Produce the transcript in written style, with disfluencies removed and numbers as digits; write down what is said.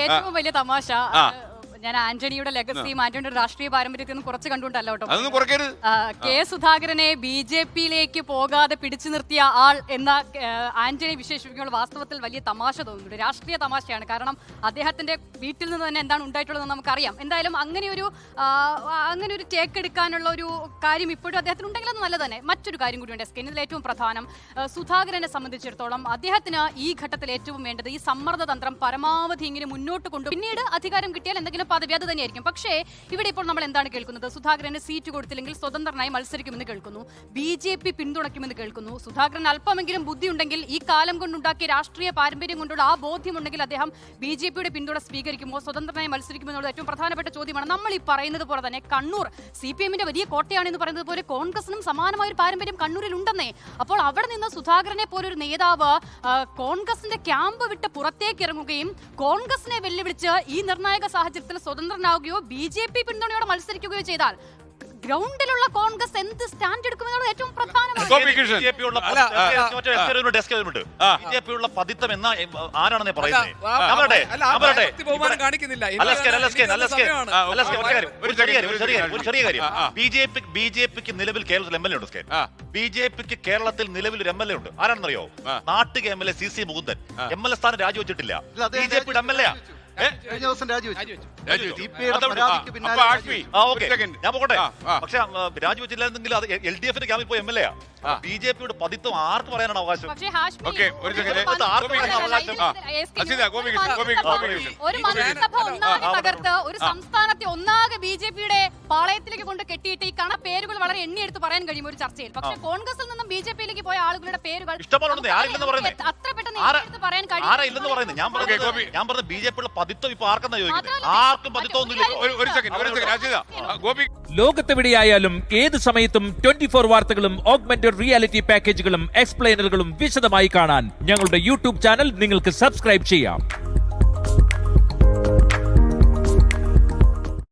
ഏറ്റവും വലിയ തമാശ ഞാൻ ആന്റണിയുടെ ലെഗസിയും ആന്റണിയുടെ രാഷ്ട്രീയ പാരമ്പര്യത്തിൽ നിന്ന് കുറച്ച് കണ്ടുകൊണ്ടല്ലോ കെ സുധാകരനെ BJP-യിലേക്ക് പോകാതെ പിടിച്ചു നിർത്തിയ ആൾ എന്ന ആന്റണി വിശേഷിപ്പിക്കുമ്പോൾ വാസ്തവത്തിൽ വലിയ തമാശ തോന്നുന്നുണ്ട്. രാഷ്ട്രീയ തമാശയാണ്. കാരണം അദ്ദേഹത്തിന്റെ വീട്ടിൽ നിന്ന് തന്നെ എന്താണ് ഉണ്ടായിട്ടുള്ളതെന്ന് നമുക്കറിയാം. എന്തായാലും അങ്ങനെ ഒരു ടേക്ക് എടുക്കാനുള്ള ഒരു കാര്യം ഇപ്പോഴും അദ്ദേഹത്തിന് ഉണ്ടെങ്കിൽ അത് നല്ലത് തന്നെ. മറ്റൊരു കാര്യം കൂടിയുണ്ട് എസ് കെ. ഇതിൽ ഏറ്റവും പ്രധാനം സുധാകരനെ സംബന്ധിച്ചിടത്തോളം അദ്ദേഹത്തിന് ഈ ഘട്ടത്തിൽ ഏറ്റവും വേണ്ടത് ഈ സമ്മർദ്ദ തന്ത്രം പരമാവധി ഇങ്ങനെ മുന്നോട്ട് കൊണ്ടു പിന്നീട് അധികാരം കിട്ടിയാൽ എന്തെങ്കിലും പദവി അത് തന്നെയായിരിക്കും. പക്ഷേ ഇവിടെ ഇപ്പോൾ നമ്മൾ എന്താണ് കേൾക്കുന്നത്? സുധാകരന് സീറ്റ് കൊടുത്തില്ലെങ്കിൽ സ്വതന്ത്രനായി മത്സരിക്കുമെന്ന് കേൾക്കുന്നു, BJP പിന്തുണയ്ക്കുമെന്ന് കേൾക്കുന്നു. സുധാകരൻ അല്പമെങ്കിലും ബുദ്ധി ഉണ്ടെങ്കിൽ ഈ കാലം കൊണ്ടുണ്ടാക്കിയ രാഷ്ട്രീയ പാരമ്പര്യം കൊണ്ടുള്ള ആ ബോധ്യമുണ്ടെങ്കിൽ അദ്ദേഹം BJP-യുടെ പിന്തുണ സ്വീകരിക്കുമോ, സ്വതന്ത്രനായി മത്സരിക്കുമെന്നുള്ളത് ഏറ്റവും പ്രധാനപ്പെട്ട ചോദ്യമാണ്. നമ്മൾ ഈ പറയുന്നത് പോലെ തന്നെ കണ്ണൂർ CPM-ന്റെ വലിയ കോട്ടയാണെന്ന് പറയുന്നത് പോലെ കോൺഗ്രസിനും സമാനമായ ഒരു പാരമ്പര്യം കണ്ണൂരിൽ ഉണ്ടെന്നേ. അപ്പോൾ അവിടെ നിന്ന് സുധാകരനെ പോലൊരു നേതാവ് കോൺഗ്രസിന്റെ ക്യാമ്പ് വിട്ട് പുറത്തേക്ക് ഇറങ്ങുകയും കോൺഗ്രസിനെ വെല്ലുവിളിച്ച് ഈ നിർണായക സാഹചര്യത്തിൽ സ്വതന്ത്രനാവുകയോ BJP പിന്തുണയോടെ മത്സരിക്കുകയോ ചെയ്താൽ ഗ്രൗണ്ടിലുള്ള കോൺഗ്രസ് എന്ത് സ്റ്റാൻഡ് എടുക്കുമെന്നുള്ളത് ഏറ്റവും പ്രധാനമാണ്. BJP-യുള്ള പതിത്തം എന്ന ആരാണെന്ന് പറയുന്നത്? BJP-ക്ക് നിലവിൽ കേരളത്തിൽ MLA ഉണ്ട്. BJP-ക്ക് കേരളത്തിൽ നിലവിൽ ഒരു MLA ഉണ്ട്. ആരാണെന്നറിയോ? നാട്ടുക MLA CC മുകുന്ദൻ. MLA സ്ഥാനം രാജിവെച്ചിട്ടില്ല. BJP-യുടെ MLA പക്ഷെ രാജിവെച്ചില്ലായിരുന്നെങ്കിൽ അത് LDF-ന്റെ ക്യാമ്പിൽ പോയി MLA. BJP-യുടെ പതിത്വം ആർക്ക് പറയാനാണ് അവകാശം? ഒരു മന്ത്രിസഭ ഒന്നാകെ തകർത്ത് ഒരു സംസ്ഥാനത്തെ ഒന്നാകെ BJP-യുടെ പാളയത്തിലേക്ക് കൊണ്ട് കെട്ടിയിട്ട് ഈ പേരുകൾ വളരെ എണ്ണിയെടുത്ത് പറയാൻ കഴിയും ഒരു ചർച്ചയിൽ. പക്ഷെ കോൺഗ്രസിൽ നിന്നും BJP-യിലേക്ക് പോയ ആളുകളുടെ പേരുകൾ അത്ര പെട്ടെന്ന് പറയാൻ കഴിയും. ഞാൻ പറഞ്ഞത് BJP-യുടെ പതിത്വം ഇപ്പൊ ആർക്കെന്നാ ചോദിക്കുന്നത്? ആർക്കും പതിത്വമൊന്നുമില്ല. ലോകത്തെവിടെയായാലും ഏത് സമയത്തും 24 വാർത്തകളും ഓഗ്മെന്റഡ് റിയാലിറ്റി പാക്കേജുകളും എക്സ്പ്ലെയിനറുകളും വിശദമായി കാണാൻ ഞങ്ങളുടെ YouTube ചാനൽ നിങ്ങൾക്ക് സബ്സ്ക്രൈബ് ചെയ്യാം.